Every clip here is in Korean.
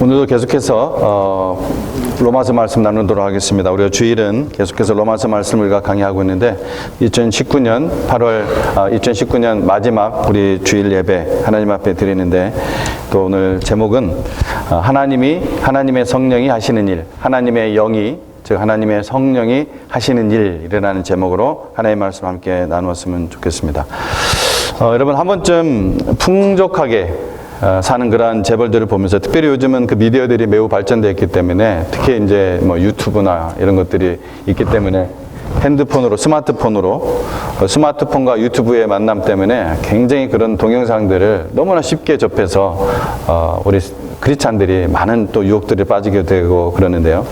오늘도 계속해서 로마서 말씀 나누도록 하겠습니다. 우리가 주일은 계속해서 로마서 말씀을 우리가 강의하고 있는데 2019년 마지막 우리 주일 예배 하나님 앞에 드리는데 또 오늘 제목은 하나님의 성령이 하시는 일, 하나님의 영이 즉 하나님의 성령이 하시는 일이라는 제목으로 하나님의 말씀 함께 나누었으면 좋겠습니다. 여러분 한 번쯤 풍족하게 사는 그러한 재벌들을 보면서 특별히 요즘은 그 미디어들이 매우 발전되어 있기 때문에 특히 이제 뭐 유튜브나 이런 것들이 있기 때문에 스마트폰과 유튜브의 만남 때문에 굉장히 그런 동영상들을 너무나 쉽게 접해서 우리 크리스찬들이 많은 또 유혹들이 빠지게 되고 그러는데요.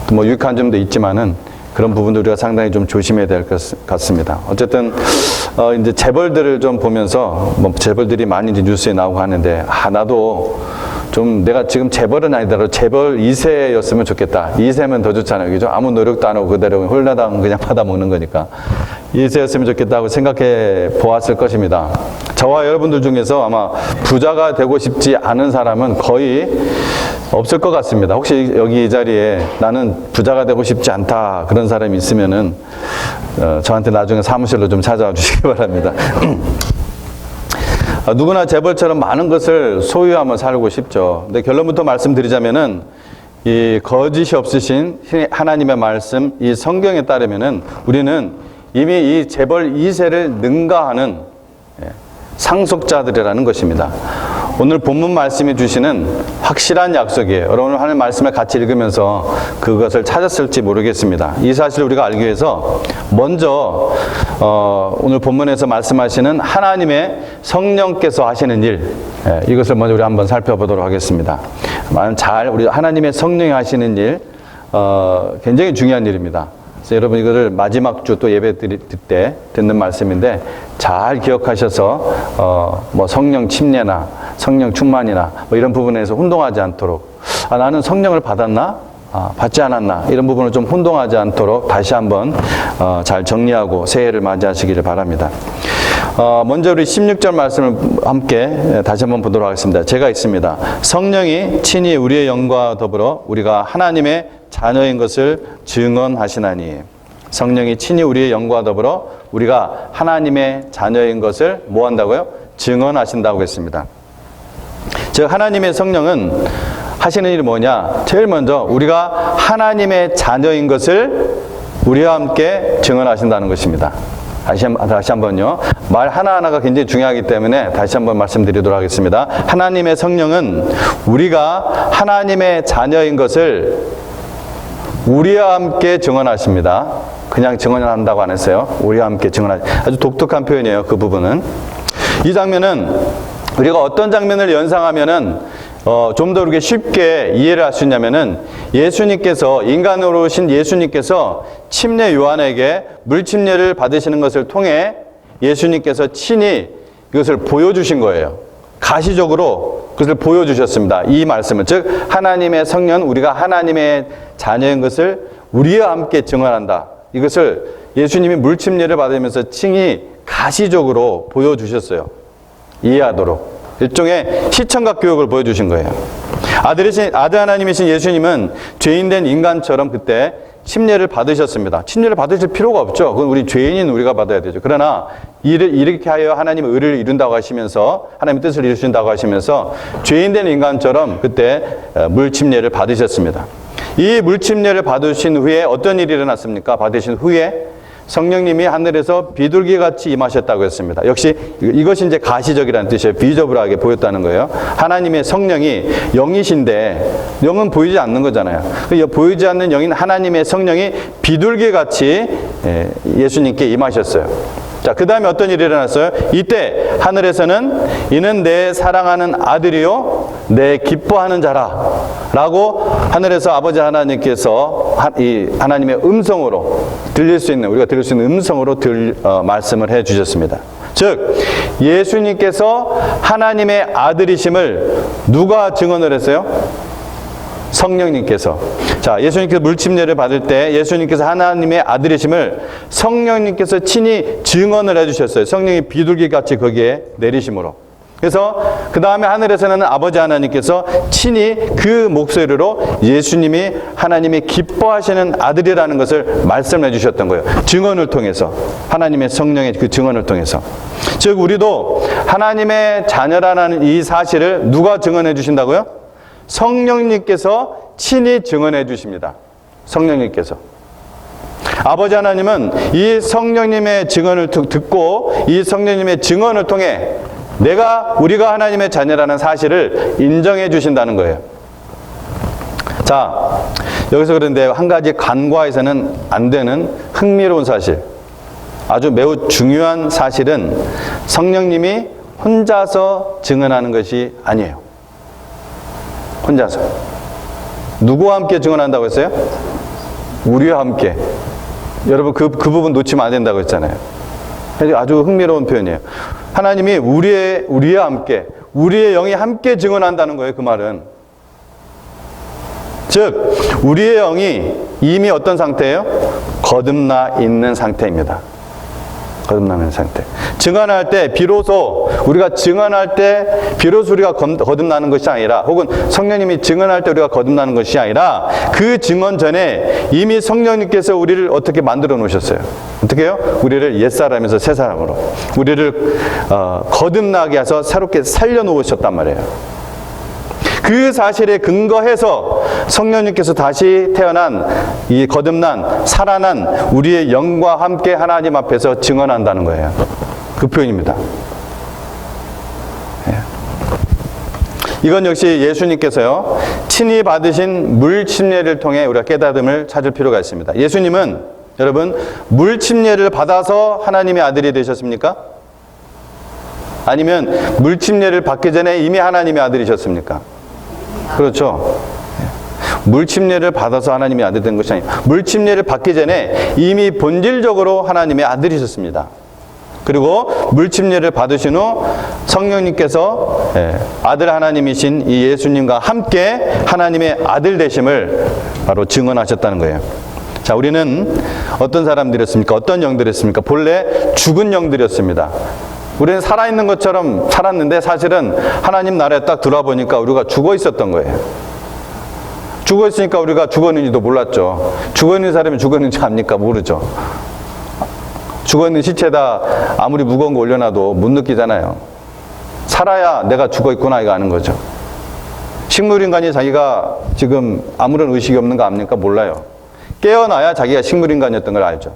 또 뭐 유익한 점도 있지만은 그런 부분도 우리가 상당히 좀 조심해야 될 것 같습니다. 어쨌든 이제 재벌들을 좀 보면서 뭐 재벌들이 많이 이제 뉴스에 나오고 하는데 나도 좀 내가 지금 재벌은 아니더라도 재벌 2세였으면 좋겠다. 2세면 더 좋잖아요. 그죠? 아무 노력도 안 하고 그대로 홀라당 그냥 받아먹는 거니까 2세였으면 좋겠다고 생각해 보았을 것입니다. 저와 여러분들 중에서 아마 부자가 되고 싶지 않은 사람은 거의 없을 것 같습니다. 혹시 여기 이 자리에 나는 부자가 되고 싶지 않다 그런 사람이 있으면은 저한테 나중에 사무실로 좀 찾아와 주시기 바랍니다. 누구나 재벌처럼 많은 것을 소유하며 살고 싶죠. 근데 결론부터 말씀드리자면은 이 거짓이 없으신 하나님의 말씀, 이 성경에 따르면은 우리는 이미 이 재벌 2세를 능가하는 상속자들이라는 것입니다. 오늘 본문 말씀이 주시는 확실한 약속이에요. 여러분 하나님 말씀을 같이 읽으면서 그것을 찾았을지 모르겠습니다. 이 사실을 우리가 알기 위해서 먼저 오늘 본문에서 말씀하시는 하나님의 성령께서 하시는 일, 이것을 먼저 우리 한번 살펴보도록 하겠습니다. 우리 하나님의 성령이 하시는 일 굉장히 중요한 일입니다. 그래서 여러분 이거를 마지막 주 또 예배 드릴 때 듣는 말씀인데 잘 기억하셔서 뭐 성령 침례나 성령 충만이나 뭐 이런 부분에서 혼동하지 않도록 나는 성령을 받았나? 받지 않았나? 이런 부분을 좀 혼동하지 않도록 다시 한번 잘 정리하고 새해를 맞이하시기를 바랍니다. 먼저 우리 16절 말씀을 함께 다시 한번 보도록 하겠습니다. 제가 읽습니다. 성령이 친히 우리의 영과 더불어 우리가 하나님의 자녀인 것을 증언하시나니. 성령이 친히 우리의 영과 더불어 우리가 하나님의 자녀인 것을 뭐 한다고요? 증언하신다고 했습니다. 즉 하나님의 성령은 하시는 일이 뭐냐? 제일 먼저 우리가 하나님의 자녀인 것을 우리와 함께 증언하신다는 것입니다. 다시 한번요. 말 하나하나가 굉장히 중요하기 때문에 다시 한번 말씀드리도록 하겠습니다. 하나님의 성령은 우리가 하나님의 자녀인 것을 우리와 함께 증언하십니다. 그냥 증언한다고 안 했어요. 우리와 함께 아주 독특한 표현이에요. 그 부분은. 이 장면은 우리가 어떤 장면을 연상하면은 좀 더 이렇게 쉽게 이해를 할 수 있냐면은 예수님께서 인간으로 오신 예수님께서 침례 요한에게 물 침례를 받으시는 것을 통해 예수님께서 친히 이것을 보여주신 거예요. 가시적으로 그것을 보여주셨습니다. 이 말씀은 즉 하나님의 성령 우리가 하나님의 자녀인 것을 우리와 함께 증언한다. 이것을 예수님이 물 침례를 받으면서 친히 가시적으로 보여주셨어요. 이해하도록. 일종의 시청각 교육을 보여주신 거예요. 아들 하나님이신 예수님은 죄인된 인간처럼 그때 침례를 받으셨습니다. 침례를 받으실 필요가 없죠. 그건 우리 죄인인 우리가 받아야 되죠. 그러나 이렇게 하여 하나님의 의를 이룬다고 하시면서 하나님의 뜻을 이루신다고 하시면서 죄인된 인간처럼 그때 물 침례를 받으셨습니다. 이 물 침례를 받으신 후에 어떤 일이 일어났습니까? 받으신 후에 성령님이 하늘에서 비둘기같이 임하셨다고 했습니다. 역시 이것이 이제 가시적이라는 뜻이에요. 비저블하게 보였다는 거예요. 하나님의 성령이 영이신데 영은 보이지 않는 거잖아요. 보이지 않는 영인 하나님의 성령이 비둘기같이 예수님께 임하셨어요. 자, 그 다음에 어떤 일이 일어났어요? 이때 하늘에서는 이는 내 사랑하는 아들이요 내 기뻐하는 자라 라고 하늘에서 아버지 하나님께서 하나님의 음성으로 우리가 들을 수 있는 음성으로 말씀을 해 주셨습니다. 즉 예수님께서 하나님의 아들이심을 누가 증언을 했어요? 성령님께서. 자, 예수님께서 물침례를 받을 때 예수님께서 하나님의 아들이심을 성령님께서 친히 증언을 해주셨어요. 성령이 비둘기같이 거기에 내리심으로. 그래서 그 다음에 하늘에서는 아버지 하나님께서 친히 그 목소리로 예수님이 하나님이 기뻐하시는 아들이라는 것을 말씀해 주셨던 거예요. 증언을 통해서, 하나님의 성령의 그 증언을 통해서. 즉 우리도 하나님의 자녀라는 이 사실을 누가 증언해 주신다고요? 성령님께서 친히 증언해 주십니다. 성령님께서. 아버지 하나님은 이 성령님의 증언을 듣고 이 성령님의 증언을 통해 우리가 하나님의 자녀라는 사실을 인정해 주신다는 거예요. 자, 여기서 그런데 한 가지 간과해서는 안 되는 흥미로운 사실, 아주 매우 중요한 사실은 성령님이 혼자서 증언하는 것이 아니에요. 혼자서. 누구와 함께 증언한다고 했어요? 우리와 함께. 여러분 그 부분 놓치면 안 된다고 했잖아요. 아주 흥미로운 표현이에요. 하나님이 우리와 함께, 우리의 영이 함께 증언한다는 거예요. 그 말은. 즉 우리의 영이 이미 어떤 상태예요? 거듭나 있는 상태입니다. 거듭나 있는 상태. 증언할 때 비로소 우리가 거듭나는 것이 아니라, 혹은 성령님이 증언할 때 우리가 거듭나는 것이 아니라, 그 증언 전에 이미 성령님께서 우리를 어떻게 만들어 놓으셨어요? 어떻게 해요? 우리를 옛사람에서 새사람으로, 우리를 거듭나게 해서 새롭게 살려 놓으셨단 말이에요. 그 사실에 근거해서 성령님께서 다시 태어난, 이 거듭난, 살아난 우리의 영과 함께 하나님 앞에서 증언한다는 거예요. 그 표현입니다. 이건 역시 예수님께서요, 친히 받으신 물 침례를 통해 우리가 깨달음을 찾을 필요가 있습니다. 예수님은 여러분 물 침례를 받아서 하나님의 아들이 되셨습니까? 아니면 물 침례를 받기 전에 이미 하나님의 아들이셨습니까? 그렇죠. 물 침례를 받아서 하나님의 아들이 된 것이 아니에요. 물 침례를 받기 전에 이미 본질적으로 하나님의 아들이셨습니다. 그리고 물 침례를 받으신 후 성령님께서 아들 하나님이신 이 예수님과 함께 하나님의 아들 되심을 바로 증언하셨다는 거예요. 자, 우리는 어떤 사람들이었습니까? 어떤 영들이었습니까? 본래 죽은 영들이었습니다. 우리는 살아있는 것처럼 살았는데 사실은 하나님 나라에 딱 들어와 보니까 우리가 죽어 있었던 거예요. 죽어 있으니까 우리가 죽었는지도 몰랐죠. 죽어 있는 사람이 죽었는지 압니까? 모르죠. 죽어 있는 시체다 아무리 무거운 거 올려놔도 못 느끼잖아요. 살아야 내가 죽어 있구나 이거 아는 거죠. 식물인간이 자기가 지금 아무런 의식이 없는 거 압니까? 몰라요. 깨어나야 자기가 식물인간이었던 걸 알죠.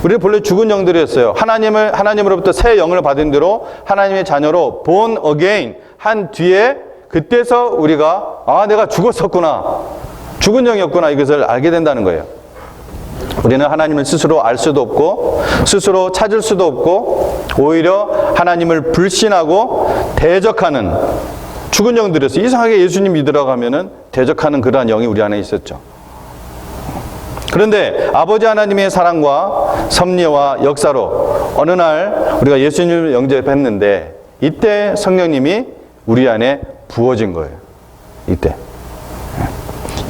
우리는 본래 죽은 영들이었어요. 하나님으로부터 새 영을 받은 대로 하나님의 자녀로 born again 한 뒤에, 그때서 우리가 내가 죽었었구나, 죽은 영이었구나, 이것을 알게 된다는 거예요. 우리는 하나님을 스스로 알 수도 없고 스스로 찾을 수도 없고 오히려 하나님을 불신하고 대적하는 죽은 영들이었어요. 이상하게 예수님 믿으라고 하면은 대적하는 그러한 영이 우리 안에 있었죠. 그런데 아버지 하나님의 사랑과 섭리와 역사로 어느 날 우리가 예수님을 영접했는데, 이때 성령님이 우리 안에 부어진 거예요. 이때.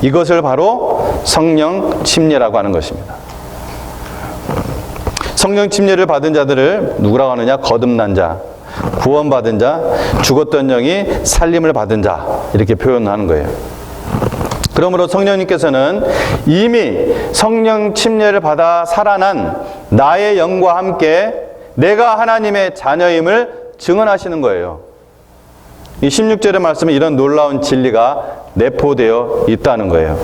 이것을 바로 성령 침례라고 하는 것입니다. 성령 침례를 받은 자들을 누구라고 하느냐? 거듭난 자, 구원받은 자, 죽었던 영이 살림을 받은 자, 이렇게 표현하는 거예요. 그러므로 성령님께서는 이미 성령 침례를 받아 살아난 나의 영과 함께 내가 하나님의 자녀임을 증언하시는 거예요. 이 16절의 말씀에 이런 놀라운 진리가 내포되어 있다는 거예요.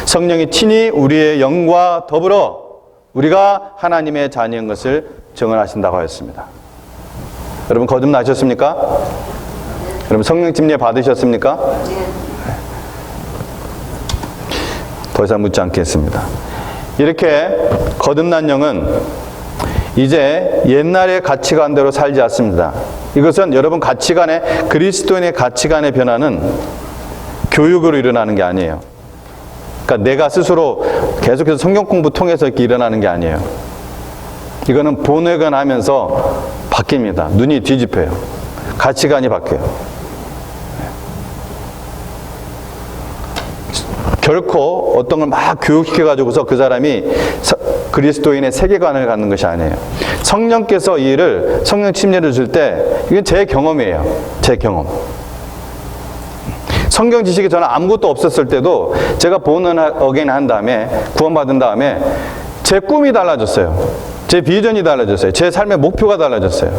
성령이 친히 우리의 영과 더불어 우리가 하나님의 자녀인 것을 증언하신다고 하였습니다. 여러분 거듭나셨습니까? 여러분 성령 침례 받으셨습니까? 더 이상 묻지 않겠습니다. 이렇게 거듭난 영은 이제 옛날의 가치관대로 살지 않습니다. 이것은 여러분 그리스도인의 가치관의 변화는 교육으로 일어나는 게 아니에요. 그러니까 내가 스스로 계속해서 성경 공부 통해서 이렇게 일어나는 게 아니에요. 이거는 본회관하면서 바뀝니다. 눈이 뒤집혀요. 가치관이 바뀌어요. 결코 어떤 걸 막 교육시켜가지고서 그 사람이 그리스도인의 세계관을 갖는 것이 아니에요. 성령께서 이 일을, 성령 침례를 줄 때 이건 제 경험이에요. 제 경험. 성경 지식이 저는 아무것도 없었을 때도 제가 본은 어게인 한 다음에, 구원받은 다음에 제 꿈이 달라졌어요. 제 비전이 달라졌어요. 제 삶의 목표가 달라졌어요.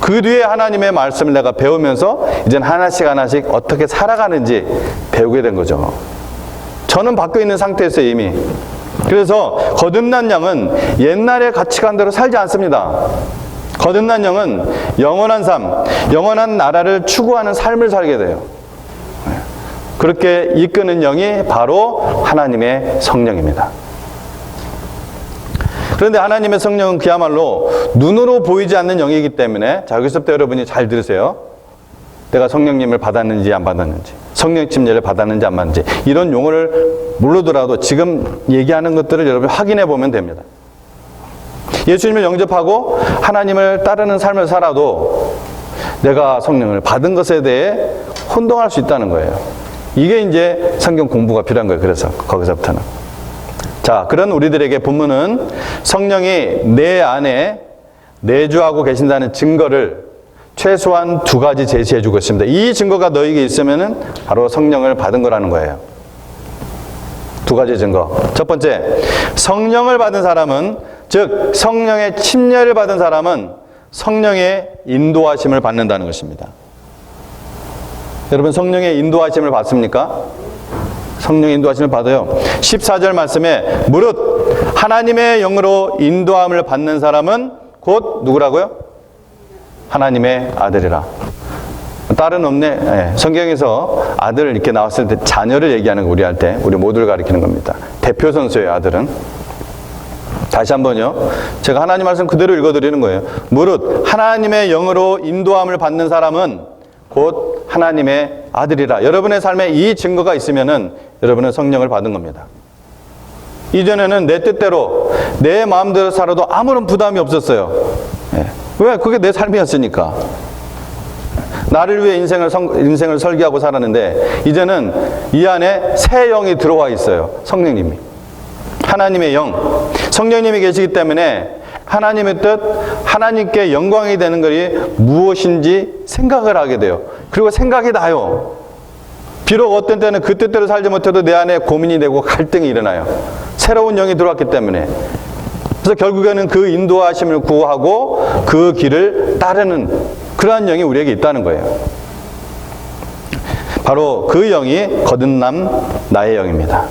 그 뒤에 하나님의 말씀을 내가 배우면서 이제는 하나씩 하나씩 어떻게 살아가는지 배우게 된 거죠. 저는 바뀌어 있는 상태였어요, 이미. 그래서 거듭난 영은 옛날의 가치관대로 살지 않습니다. 거듭난 영은 영원한 삶, 영원한 나라를 추구하는 삶을 살게 돼요. 그렇게 이끄는 영이 바로 하나님의 성령입니다. 그런데 하나님의 성령은 그야말로 눈으로 보이지 않는 영이기 때문에, 자, 여기서부터 여러분이 잘 들으세요. 내가 성령님을 받았는지 안 받았는지, 성령 침례를 받았는지 안 받았는지, 이런 용어를 모르더라도 지금 얘기하는 것들을 여러분이 확인해 보면 됩니다. 예수님을 영접하고 하나님을 따르는 삶을 살아도 내가 성령을 받은 것에 대해 혼동할 수 있다는 거예요. 이게 이제 성경 공부가 필요한 거예요. 그래서 거기서부터는. 자, 그런 우리들에게 본문은 성령이 내 안에 내주하고 계신다는 증거를 최소한 2가지 제시해 주고 있습니다. 이 증거가 너에게 있으면은 바로 성령을 받은 거라는 거예요. 2가지 증거. 첫 번째, 성령을 받은 사람은, 즉 성령의 침례를 받은 사람은 성령의 인도하심을 받는다는 것입니다. 여러분, 성령의 인도하심을 받습니까? 성령의 인도하심을 받아요. 14절 말씀에 무릇 하나님의 영으로 인도함을 받는 사람은 곧 누구라고요? 하나님의 아들이라. 딸은 없네. 네. 성경에서 아들 이렇게 나왔을 때 자녀를 얘기하는 거, 우리 할 때 우리 모두를 가리키는 겁니다. 대표 선수예요, 아들은. 다시 한번요. 제가 하나님 말씀 그대로 읽어드리는 거예요. 무릇 하나님의 영으로 인도함을 받는 사람은 곧 하나님의 아들이라. 여러분의 삶에 이 증거가 있으면은 여러분은 성령을 받은 겁니다. 이전에는 내 뜻대로 내 마음대로 살아도 아무런 부담이 없었어요. 네. 왜? 그게 내 삶이었으니까. 나를 위해 인생을 설계하고 살았는데 이제는 이 안에 새 영이 들어와 있어요. 성령님이. 하나님의 영, 성령님이 계시기 때문에 하나님의 뜻, 하나님께 영광이 되는 것이 무엇인지 생각을 하게 돼요. 그리고 생각이 나요. 비록 어떤 때는 그 뜻대로 살지 못해도 내 안에 고민이 되고 갈등이 일어나요. 새로운 영이 들어왔기 때문에. 그래서 결국에는 그 인도하심을 구하고 그 길을 따르는 그러한 영이 우리에게 있다는 거예요. 바로 그 영이 거듭난 나의 영입니다.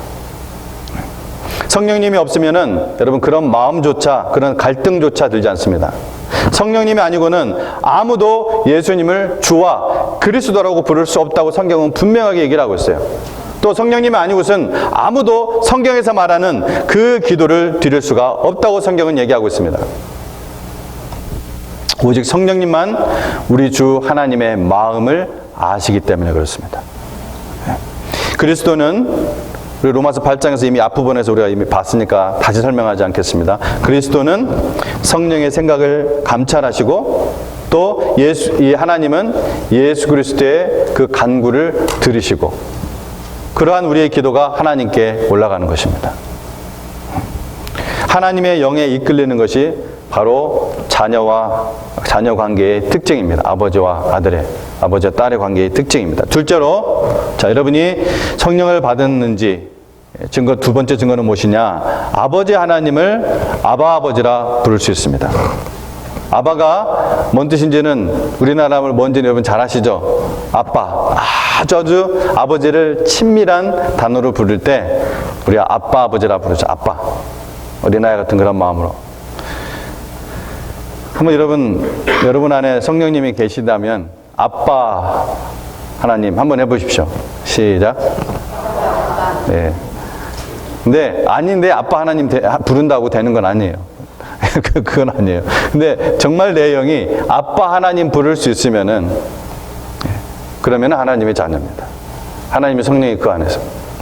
성령님이 없으면은 여러분 그런 마음조차, 그런 갈등조차 들지 않습니다. 성령님이 아니고는 아무도 예수님을 주와 그리스도라고 부를 수 없다고 성경은 분명하게 얘기를 하고 있어요. 또 성령님이 아니고선 아무도 성경에서 말하는 그 기도를 드릴 수가 없다고 성경은 얘기하고 있습니다. 오직 성령님만 우리 주 하나님의 마음을 아시기 때문에 그렇습니다. 그리스도는 우리 로마서 8장에서 이미 앞부분에서 우리가 이미 봤으니까 다시 설명하지 않겠습니다. 그리스도는 성령의 생각을 감찰하시고 또 이 하나님은 예수 그리스도의 그 간구를 들으시고 그러한 우리의 기도가 하나님께 올라가는 것입니다. 하나님의 영에 이끌리는 것이 바로 자녀 관계의 특징입니다. 아버지와 아들의, 아버지와 딸의 관계의 특징입니다. 둘째로, 자, 여러분이 성령을 받았는지 증거, 2번째 증거는 무엇이냐? 아버지 하나님을 아바 아버지라 부를 수 있습니다. 아바가 뭔 뜻인지는 우리나라 뭔지는 여러분 잘 아시죠? 아빠. 아주 아버지를 친밀한 단어로 부를 때 우리가 아빠 아버지라 부르죠. 아빠. 어린아이 같은 그런 마음으로. 한번 여러분 안에 성령님이 계시다면 아빠 하나님 한번 해보십시오. 시작. 네. 근데 아닌데 아빠 하나님 부른다고 되는 건 아니에요. 그건 아니에요. 근데 정말 내 영이 아빠 하나님 부를 수 있으면은 그러면 하나님의 자녀입니다. 하나님의 성령이 그 안에서.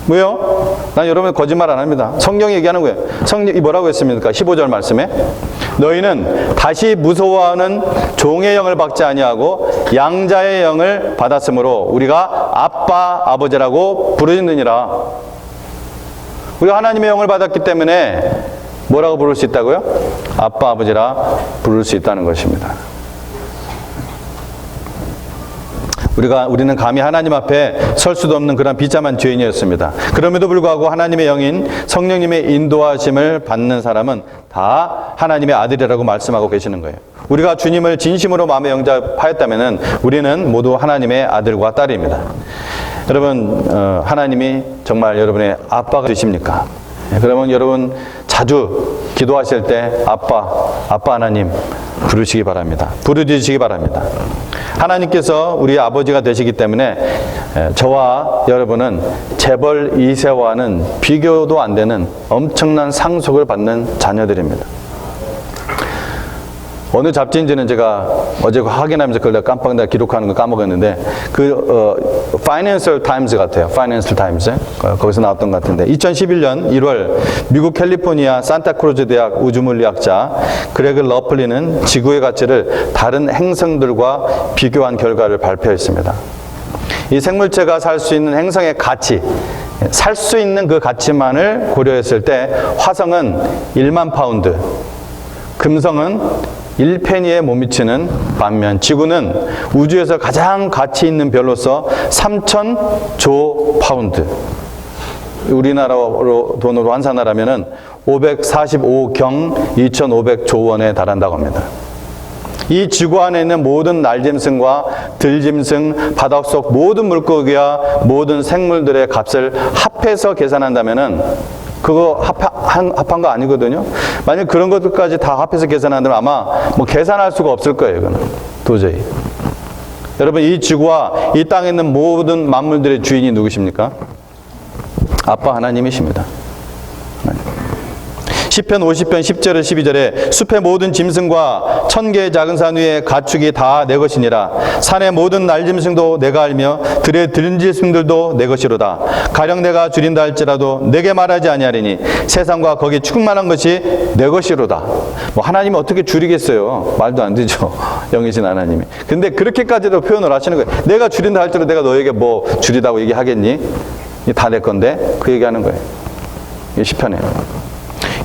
왜요? 난 여러분 거짓말 안 합니다. 성경이 얘기하는 거예요. 성령이 뭐라고 했습니까? 15절 말씀에 너희는 다시 무서워하는 종의 영을 받지 아니하고 양자의 영을 받았으므로 우리가 아빠 아버지라고 부르짖느니라. 우리가 하나님의 영을 받았기 때문에 뭐라고 부를 수 있다고요? 아빠, 아버지라 부를 수 있다는 것입니다. 우리는 감히 하나님 앞에 설 수도 없는 그런 비참한 죄인이었습니다. 그럼에도 불구하고 하나님의 영인 성령님의 인도하심을 받는 사람은 다 하나님의 아들이라고 말씀하고 계시는 거예요. 우리가 주님을 진심으로 마음에 영접하였다면 우리는 모두 하나님의 아들과 딸입니다. 여러분, 하나님이 정말 여러분의 아빠가 되십니까? 그러면 여러분 자주 기도하실 때 아빠 하나님 부르시기 바랍니다. 부르짖으시기 바랍니다. 하나님께서 우리 아버지가 되시기 때문에 저와 여러분은 재벌 2세와는 비교도 안 되는 엄청난 상속을 받는 자녀들입니다. 어느 잡지인지는 제가 어제 확인하면서 그걸 깜빡 내가 기록하는 거 까먹었는데 Financial Times 같아요. Financial Times. 거기서 나왔던 것 같은데 2011년 1월 미국 캘리포니아 산타크루즈 대학 우주물리학자 그레그 러플리는 지구의 가치를 다른 행성들과 비교한 결과를 발표했습니다. 이 생물체가 살 수 있는 행성의 가치, 살 수 있는 그 가치만을 고려했을 때 화성은 1만 파운드, 금성은 1페니에 못 미치는 반면 지구는 우주에서 가장 가치 있는 별로서 3,000조 파운드. 우리나라 돈으로 환산하라면은 545경 2,500조 원에 달한다고 합니다. 이 지구 안에 있는 모든 날짐승과 들짐승, 바닷속 모든 물고기와 모든 생물들의 값을 합해서 계산한다면은 그거 합한 거 아니거든요. 만약 그런 것들까지 다 합해서 계산한다면 아마 뭐 계산할 수가 없을 거예요. 이거는 도저히. 여러분, 이 지구와 이 땅에 있는 모든 만물들의 주인이 누구십니까? 아빠 하나님이십니다. 시편 50편 10절에 12절에 숲의 모든 짐승과 1000개의 작은 산 위의 가축이 다 내 것이니라. 산의 모든 날짐승도 내가 알며 들의 들짐승들도 내 것이로다. 가령 내가 줄인다 할지라도 내게 말하지 아니하리니 세상과 거기 충만한 것이 내 것이로다. 뭐 하나님이 어떻게 줄이겠어요? 말도 안 되죠. 영이신 하나님이. 근데 그렇게까지도 표현을 하시는 거예요. 내가 줄인다 할지라도 내가 너에게 뭐 줄이다고 얘기하겠니? 다 내 건데 그 얘기하는 거예요. 이게 시편이에요.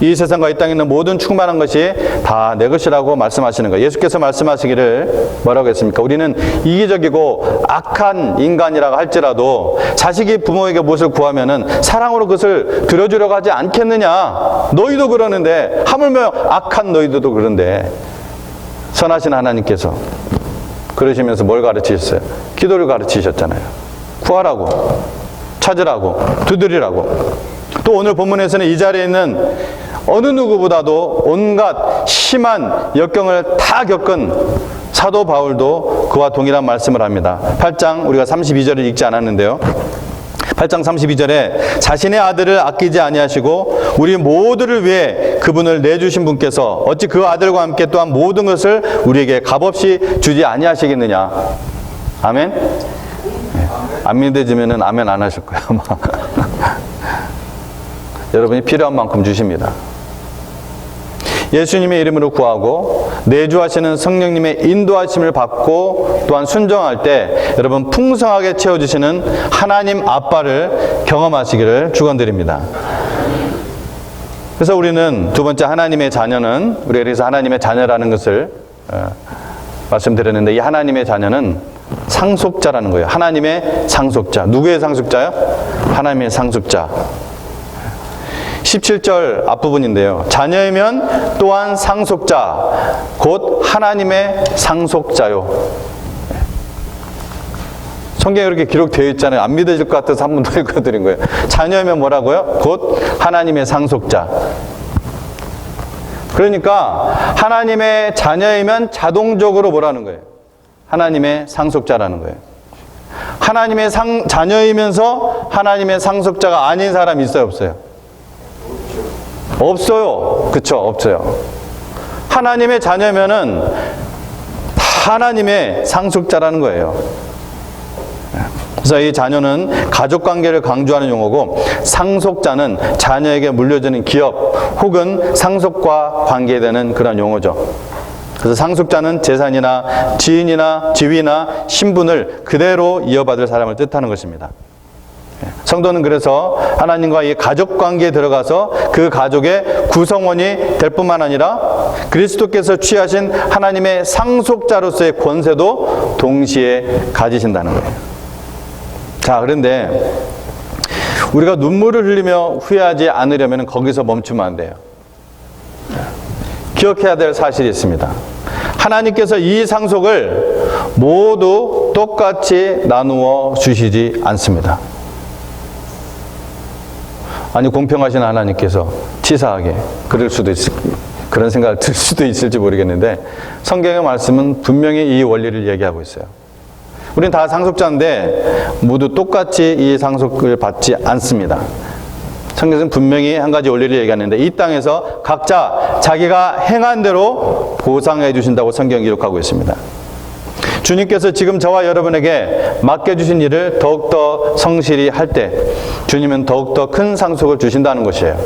이 세상과 이 땅에 있는 모든 충만한 것이 다 내 것이라고 말씀하시는 거예요. 예수께서 말씀하시기를 뭐라고 했습니까? 우리는 이기적이고 악한 인간이라고 할지라도 자식이 부모에게 무엇을 구하면은 사랑으로 그것을 들어주려고 하지 않겠느냐? 너희도 그러는데, 하물며 악한 너희들도 그런데, 선하신 하나님께서 그러시면서 뭘 가르치셨어요? 기도를 가르치셨잖아요. 구하라고, 찾으라고, 두드리라고. 또 오늘 본문에서는 이 자리에 있는 어느 누구보다도 온갖 심한 역경을 다 겪은 사도 바울도 그와 동일한 말씀을 합니다. 8장 우리가 32절을 읽지 않았는데요. 8장 32절에 자신의 아들을 아끼지 아니하시고 우리 모두를 위해 그분을 내주신 분께서 어찌 그 아들과 함께 또한 모든 것을 우리에게 값없이 주지 아니하시겠느냐. 아멘? 안 믿어지면은 아멘 안 하실 거예요. 아마. 여러분이 필요한 만큼 주십니다. 예수님의 이름으로 구하고 내주하시는 성령님의 인도하심을 받고 또한 순종할 때 여러분 풍성하게 채워주시는 하나님 아빠를 경험하시기를 축원드립니다. 그래서 우리는 두 번째 하나님의 자녀는, 우리가 그래서 하나님의 자녀라는 것을 말씀드렸는데, 이 하나님의 자녀는 상속자라는 거예요. 하나님의 상속자. 누구의 상속자요? 하나님의 상속자. 17절 앞부분인데요. 자녀이면 또한 상속자, 곧 하나님의 상속자요. 성경에 이렇게 기록되어 있잖아요. 안 믿어질 것 같아서 한 번 더 읽어드린 거예요. 자녀이면 뭐라고요? 곧 하나님의 상속자. 그러니까 하나님의 자녀이면 자동적으로 뭐라는 거예요? 하나님의 상속자라는 거예요. 하나님의 자녀이면서 하나님의 상속자가 아닌 사람이 있어요, 없어요? 없어요. 그쵸? 없어요. 하나님의 자녀면은 다 하나님의 상속자라는 거예요. 그래서 이 자녀는 가족관계를 강조하는 용어고, 상속자는 자녀에게 물려주는 기업 혹은 상속과 관계되는 그런 용어죠. 그래서 상속자는 재산이나 지인이나 지위나 신분을 그대로 이어받을 사람을 뜻하는 것입니다. 성도는 그래서 하나님과 이 가족 관계에 들어가서 그 가족의 구성원이 될 뿐만 아니라 그리스도께서 취하신 하나님의 상속자로서의 권세도 동시에 가지신다는 거예요. 자, 그런데 우리가 눈물을 흘리며 후회하지 않으려면 거기서 멈추면 안 돼요. 기억해야 될 사실이 있습니다. 하나님께서 이 상속을 모두 똑같이 나누어 주시지 않습니다. 아니, 공평하신 하나님께서 치사하게 그런 생각을 들 수도 있을지 모르겠는데 성경의 말씀은 분명히 이 원리를 얘기하고 있어요. 우리는 다 상속자인데 모두 똑같이 이 상속을 받지 않습니다. 성경에서는 분명히 한 가지 원리를 얘기하는데 이 땅에서 각자 자기가 행한 대로 보상해 주신다고 성경이 기록하고 있습니다. 주님께서 지금 저와 여러분에게 맡겨주신 일을 더욱더 성실히 할 때 주님은 더욱더 큰 상속을 주신다는 것이에요.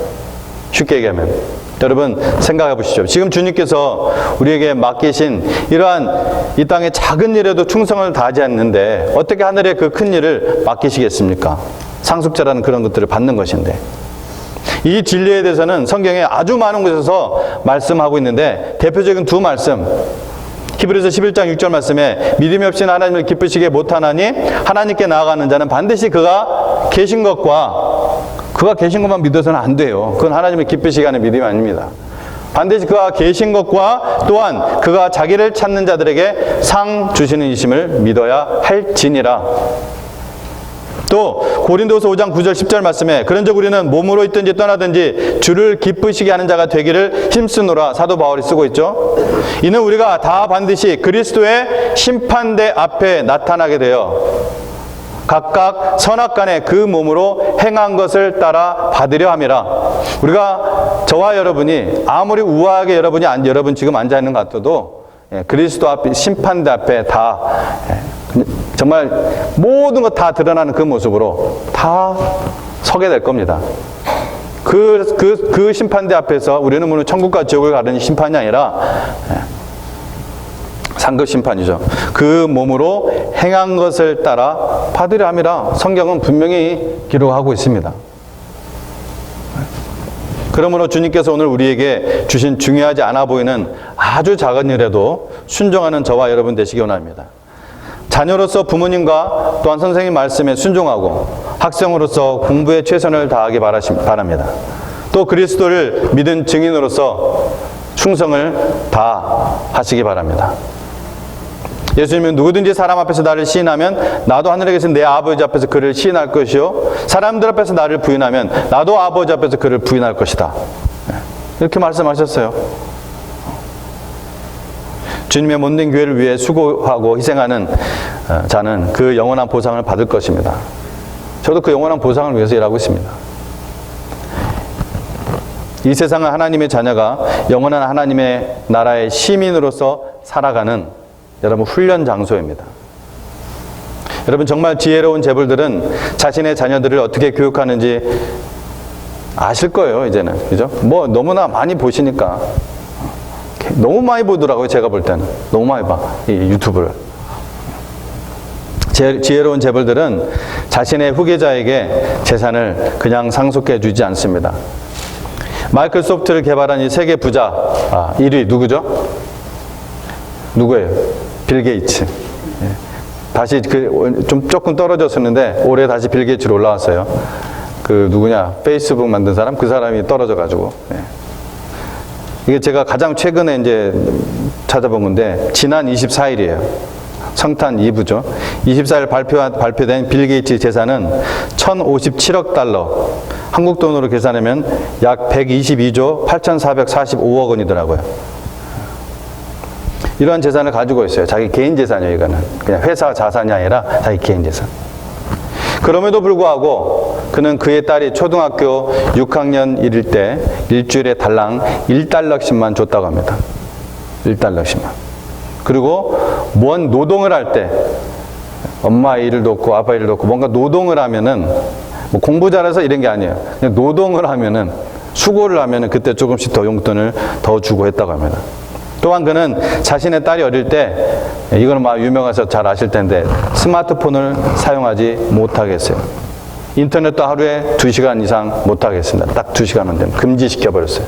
쉽게 얘기하면 여러분 생각해 보시죠. 지금 주님께서 우리에게 맡기신 이러한 이 땅의 작은 일에도 충성을 다하지 않는데 어떻게 하늘의 그 큰 일을 맡기시겠습니까? 상속자라는 그런 것들을 받는 것인데, 이 진리에 대해서는 성경에 아주 많은 곳에서 말씀하고 있는데 대표적인 두 말씀, 히브리서 11장 6절 말씀에 믿음이 없이는 하나님을 기쁘시게 못하나니 하나님께 나아가는 자는 반드시 그가 계신 것만 믿어서는 안 돼요. 그건 하나님을 기쁘시게 하는 믿음이 아닙니다. 반드시 그가 계신 것과 또한 그가 자기를 찾는 자들에게 상 주시는 이심을 믿어야 할지니라. 또 고린도서 5장 9절 10절 말씀에 그런즉 우리는 몸으로 있든지 떠나든지 주를 기쁘시게 하는 자가 되기를 힘쓰노라. 사도 바울이 쓰고 있죠. 이는 우리가 다 반드시 그리스도의 심판대 앞에 나타나게 되어 각각 선악간에 그 몸으로 행한 것을 따라 받으려 함이라. 우리가 저와 여러분이 아무리 우아하게 여러분 지금 앉아 있는 것 같아도 그리스도 앞에 심판대 앞에 다 정말 모든 것 다 드러나는 그 모습으로 다 서게 될 겁니다. 그 심판대 앞에서 우리는 물론 천국과 지옥을 가르는 심판이 아니라 상급 심판이죠. 그 몸으로 행한 것을 따라 받으려 함이라 성경은 분명히 기록하고 있습니다. 그러므로 주님께서 오늘 우리에게 주신 중요하지 않아 보이는 아주 작은 일에도 순종하는 저와 여러분 되시기 원합니다. 자녀로서 부모님과 또한 선생님 말씀에 순종하고 학생으로서 공부에 최선을 다하기 바랍니다. 또 그리스도를 믿은 증인으로서 충성을 다하시기 바랍니다. 예수님은 누구든지 사람 앞에서 나를 시인하면 나도 하늘에 계신 내 아버지 앞에서 그를 시인할 것이요 사람들 앞에서 나를 부인하면 나도 아버지 앞에서 그를 부인할 것이다. 이렇게 말씀하셨어요. 주님의 몸된 교회를 위해 수고하고 희생하는 자는 그 영원한 보상을 받을 것입니다. 저도 그 영원한 보상을 위해서 일하고 있습니다. 이 세상은 하나님의 자녀가 영원한 하나님의 나라의 시민으로서 살아가는 여러분 훈련 장소입니다. 여러분 정말 지혜로운 재벌들은 자신의 자녀들을 어떻게 교육하는지 아실 거예요, 이제는. 그죠? 뭐 너무나 많이 보시니까. 너무 많이 보더라고요, 제가 볼 때는. 너무 많이 봐, 이 유튜브를. 지혜로운 재벌들은 자신의 후계자에게 재산을 그냥 상속해 주지 않습니다. 마이크로소프트를 개발한 이 세계 부자 1위 누구죠? 누구예요? 빌 게이츠. 다시 조금 떨어졌었는데 올해 다시 빌 게이츠로 올라왔어요. 그 누구냐? 페이스북 만든 사람? 그 사람이 떨어져가지고. 이게 제가 가장 최근에 이제 찾아본 건데 지난 24일이에요. 성탄 2부죠. 24일 발표된 빌 게이츠 재산은 1,057억 달러. 한국 돈으로 계산하면 약 122조 8,445억 원이더라고요. 이러한 재산을 가지고 있어요. 자기 개인 재산이에요, 이거는. 그냥 회사 자산이 아니라 자기 개인 재산. 그럼에도 불구하고 그는 그의 딸이 초등학교 6학년 이를 때 일주일에 달랑 1달러씩만 줬다고 합니다. 1달러씩만. 그리고 뭔 노동을 할 때 엄마 일을 돕고 아빠 일을 돕고 뭔가 노동을 하면은 뭐 공부 잘해서 이런 게 아니에요. 그냥 노동을 하면은 수고를 하면은 그때 조금씩 더 용돈을 더 주고 했다고 합니다. 또한 그는 자신의 딸이 어릴 때 이거는 막 유명해서 잘 아실 텐데 스마트폰을 사용하지 못하게 했어요. 인터넷도 하루에 2시간 이상 못 하겠습니다. 딱 2시간은 되면 금지시켜버렸어요.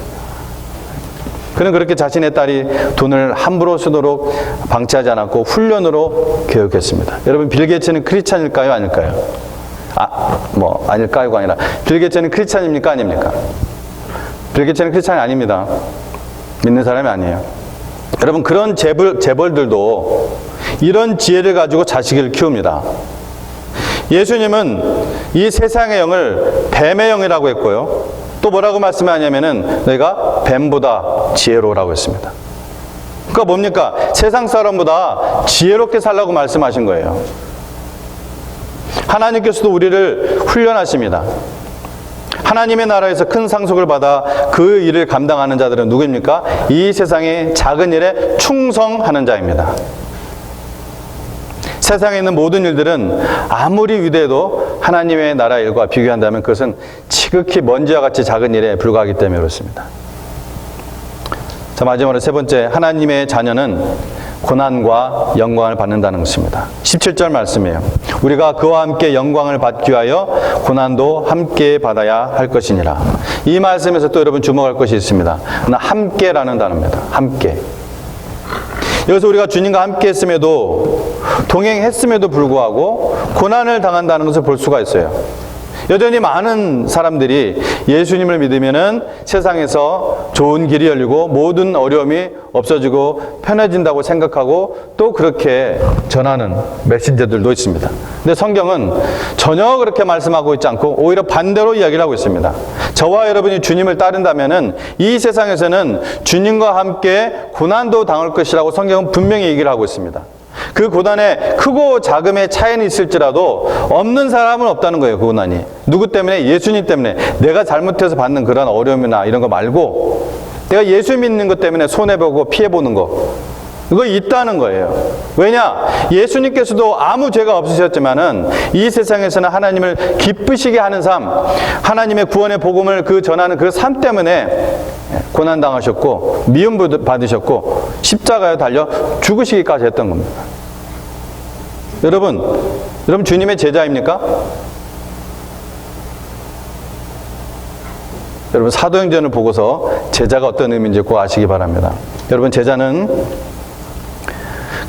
그는 그렇게 자신의 딸이 돈을 함부로 쓰도록 방치하지 않았고 훈련으로 교육했습니다. 여러분, 빌 게이츠는 크리스찬일까요? 아닐까요? 아닐까요가 아니라 빌 게이츠는 크리스찬입니까? 아닙니까? 빌 게이츠는 크리스찬이 아닙니다. 믿는 사람이 아니에요. 여러분, 그런 재벌들도 이런 지혜를 가지고 자식을 키웁니다. 예수님은 이 세상의 영을 뱀의 영이라고 했고요. 또 뭐라고 말씀하냐면은 너희가 뱀보다 지혜로우라고 했습니다. 그러니까 뭡니까? 세상 사람보다 지혜롭게 살라고 말씀하신 거예요. 하나님께서도 우리를 훈련하십니다. 하나님의 나라에서 큰 상속을 받아 그 일을 감당하는 자들은 누구입니까? 이 세상의 작은 일에 충성하는 자입니다. 세상에 있는 모든 일들은 아무리 위대해도 하나님의 나라 일과 비교한다면 그것은 지극히 먼지와 같이 작은 일에 불과하기 때문에 그렇습니다. 자, 마지막으로 세 번째, 하나님의 자녀는 고난과 영광을 받는다는 것입니다. 17절 말씀이에요. 우리가 그와 함께 영광을 받기 위하여 고난도 함께 받아야 할 것이니라. 이 말씀에서 또 여러분 주목할 것이 있습니다. 함께라는 단어입니다. 함께. 여기서 우리가 주님과 함께 했음에도, 동행했음에도 불구하고 고난을 당한다는 것을 볼 수가 있어요. 여전히 많은 사람들이 예수님을 믿으면은 세상에서 좋은 길이 열리고 모든 어려움이 없어지고 편해진다고 생각하고 또 그렇게 전하는 메신저들도 있습니다. 근데 성경은 전혀 그렇게 말씀하고 있지 않고 오히려 반대로 이야기를 하고 있습니다. 저와 여러분이 주님을 따른다면은 이 세상에서는 주님과 함께 고난도 당할 것이라고 성경은 분명히 얘기를 하고 있습니다. 그 고난에 크고 작음의 차이는 있을지라도 없는 사람은 없다는 거예요. 그 고난이 누구 때문에? 예수님 때문에. 내가 잘못해서 받는 그런 어려움이나 이런 거 말고 내가 예수 믿는 것 때문에 손해보고 피해보는 거, 이거 있다는 거예요. 왜냐? 예수님께서도 아무 죄가 없으셨지만은 이 세상에서는 하나님을 기쁘시게 하는 삶, 하나님의 구원의 복음을 전하는 그 삶 때문에 고난당하셨고 미움 받으셨고 십자가에 달려 죽으시기까지 했던 겁니다. 여러분 주님의 제자입니까? 여러분, 사도행전을 보고서 제자가 어떤 의미인지 꼭 아시기 바랍니다. 여러분, 제자는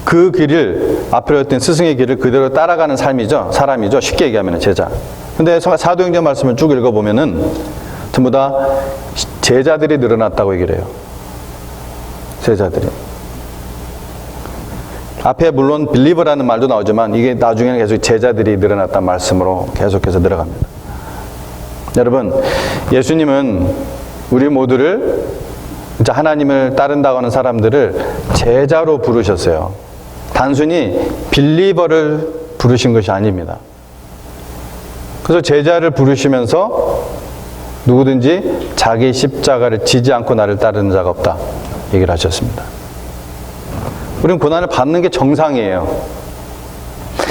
그 길을, 앞으로 했던 스승의 길을 그대로 따라가는 사람이죠. 쉽게 얘기하면 제자. 근데 사도행전 말씀을 쭉 읽어보면은 전부 다 제자들이 늘어났다고 얘기를 해요. 제자들이. 앞에 물론 빌리버라는 말도 나오지만 이게 나중에는 계속 제자들이 늘어났다는 말씀으로 계속해서 들어갑니다. 여러분, 예수님은 우리 모두를, 진짜 하나님을 따른다고 하는 사람들을 제자로 부르셨어요. 단순히 빌리버를 부르신 것이 아닙니다. 그래서 제자를 부르시면서 누구든지 자기 십자가를 지지 않고 나를 따르는 자가 없다 얘기를 하셨습니다. 우리는 고난을 받는 게 정상이에요.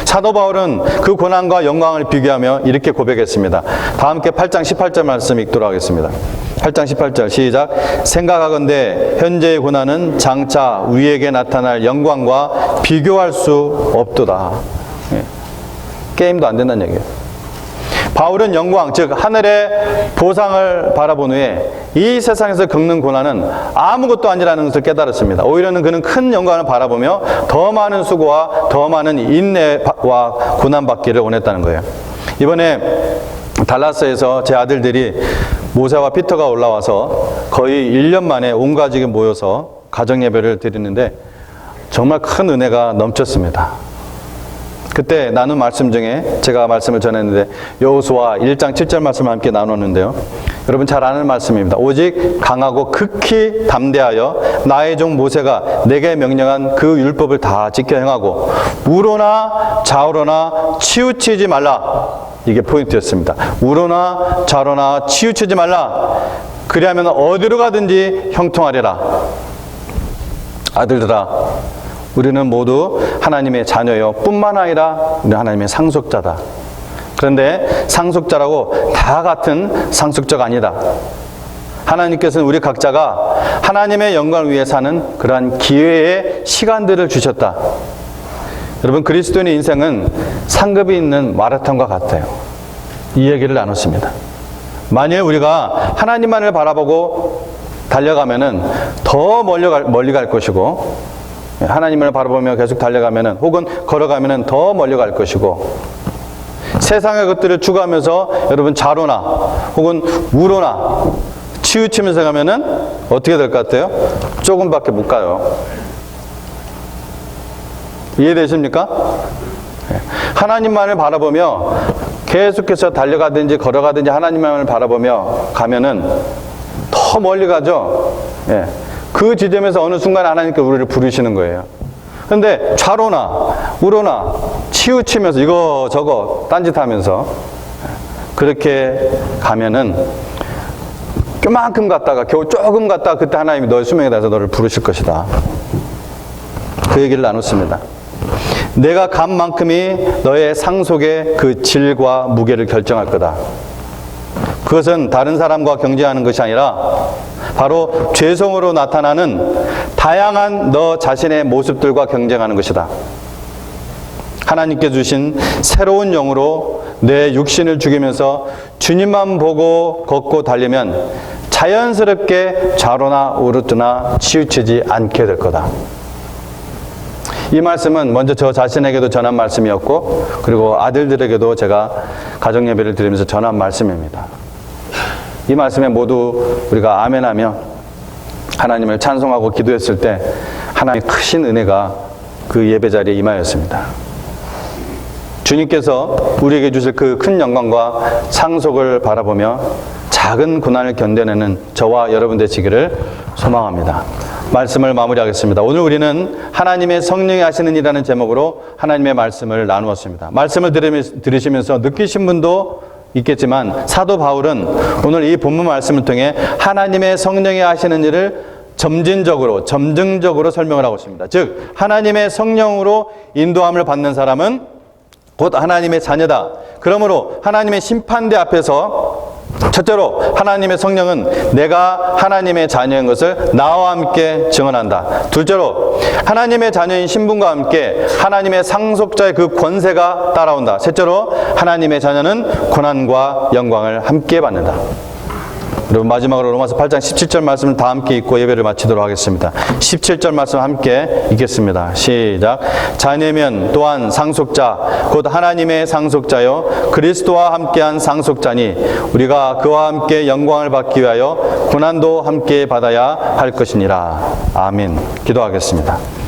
사도 바울은 그 고난과 영광을 비교하며 이렇게 고백했습니다. 다 함께 8장 18절 말씀 읽도록 하겠습니다. 8장 18절 시작. 생각하건대 현재의 고난은 장차 우리에게 나타날 영광과 비교할 수 없도다. 게임도 안 된다는 얘기예요. 바울은 영광, 즉 하늘의 보상을 바라본 후에 이 세상에서 겪는 고난은 아무것도 아니라는 것을 깨달았습니다. 오히려는 그는 큰 영광을 바라보며 더 많은 수고와 더 많은 인내와 고난받기를 원했다는 거예요. 이번에 달라스에서 제 아들들이 모세와 피터가 올라와서 거의 1년 만에 온 가족이 모여서 가정예배를 드리는데 정말 큰 은혜가 넘쳤습니다. 그때 나눈 말씀 중에 제가 말씀을 전했는데 여호수아 1장 7절 말씀을 함께 나눴는데요. 여러분 잘 아는 말씀입니다. 오직 강하고 극히 담대하여 나의 종 모세가 내게 명령한 그 율법을 다 지켜 행하고 우로나 좌우로나 치우치지 말라. 이게 포인트였습니다. 우로나 좌우로나 치우치지 말라. 그리하면 어디로 가든지 형통하리라. 아들들아, 우리는 모두 하나님의 자녀요 뿐만 아니라 우리는 하나님의 상속자다. 그런데 상속자라고 다 같은 상속자가 아니다. 하나님께서는 우리 각자가 하나님의 영광을 위해 사는 그러한 기회의 시간들을 주셨다. 여러분, 그리스도인의 인생은 상급이 있는 마라톤과 같아요. 이 얘기를 나눴습니다. 만일 우리가 하나님만을 바라보고 달려가면은 더 멀리 갈 것이고, 하나님을 바라보며 계속 달려가면은, 혹은 걸어가면은 더 멀리 갈 것이고, 세상의 것들을 추구하면서 여러분 좌로나 혹은 우로나 치우치면서 가면은 어떻게 될 것 같아요? 조금밖에 못 가요. 이해되십니까? 하나님만을 바라보며 계속해서 달려가든지 걸어가든지 하나님만을 바라보며 가면은 더 멀리 가죠. 그 지점에서 어느 순간 하나님께 우리를 부르시는 거예요. 그런데 좌로나 우로나 치우치면서 이거 딴짓하면서 그렇게 가면은 그만큼 갔다가 겨우 조금 갔다가 그때 하나님이 너의 수명에 대해서 너를 부르실 것이다. 그 얘기를 나눴습니다. 내가 간 만큼이 너의 상속의 그 질과 무게를 결정할 거다. 그것은 다른 사람과 경쟁하는 것이 아니라 바로 죄성으로 나타나는 다양한 너 자신의 모습들과 경쟁하는 것이다. 하나님께 주신 새로운 영으로 내 육신을 죽이면서 주님만 보고 걷고 달리면 자연스럽게 좌로나 우로나 치우치지 않게 될 거다. 이 말씀은 먼저 저 자신에게도 전한 말씀이었고, 그리고 아들들에게도 제가 가정예배를 드리면서 전한 말씀입니다. 이 말씀에 모두 우리가 아멘하며 하나님을 찬송하고 기도했을 때 하나님의 크신 은혜가 그 예배 자리에 임하였습니다. 주님께서 우리에게 주실 그 큰 영광과 상속을 바라보며 작은 고난을 견뎌내는 저와 여러분 되시기를 소망합니다. 말씀을 마무리하겠습니다. 오늘 우리는 하나님의 성령이 하시는 일이라는 제목으로 하나님의 말씀을 나누었습니다. 말씀을 들으시면서 느끼신 분도 있겠지만 사도 바울은 오늘 이 본문 말씀을 통해 하나님의 성령이 하시는 일을 점증적으로 설명을 하고 있습니다. 즉 하나님의 성령으로 인도함을 받는 사람은 곧 하나님의 자녀다. 그러므로 하나님의 심판대 앞에서 첫째로 하나님의 성령은 내가 하나님의 자녀인 것을 나와 함께 증언한다. 둘째로 하나님의 자녀인 신분과 함께 하나님의 상속자의 그 권세가 따라온다. 셋째로 하나님의 자녀는 고난과 영광을 함께 받는다. 여러분 마지막으로 로마서 8장 17절 말씀을 다 함께 읽고 예배를 마치도록 하겠습니다. 17절 말씀 함께 읽겠습니다. 시작. 자녀면 또한 상속자 곧 하나님의 상속자요 그리스도와 함께한 상속자니 우리가 그와 함께 영광을 받기 위하여 고난도 함께 받아야 할 것이니라. 아멘. 기도하겠습니다.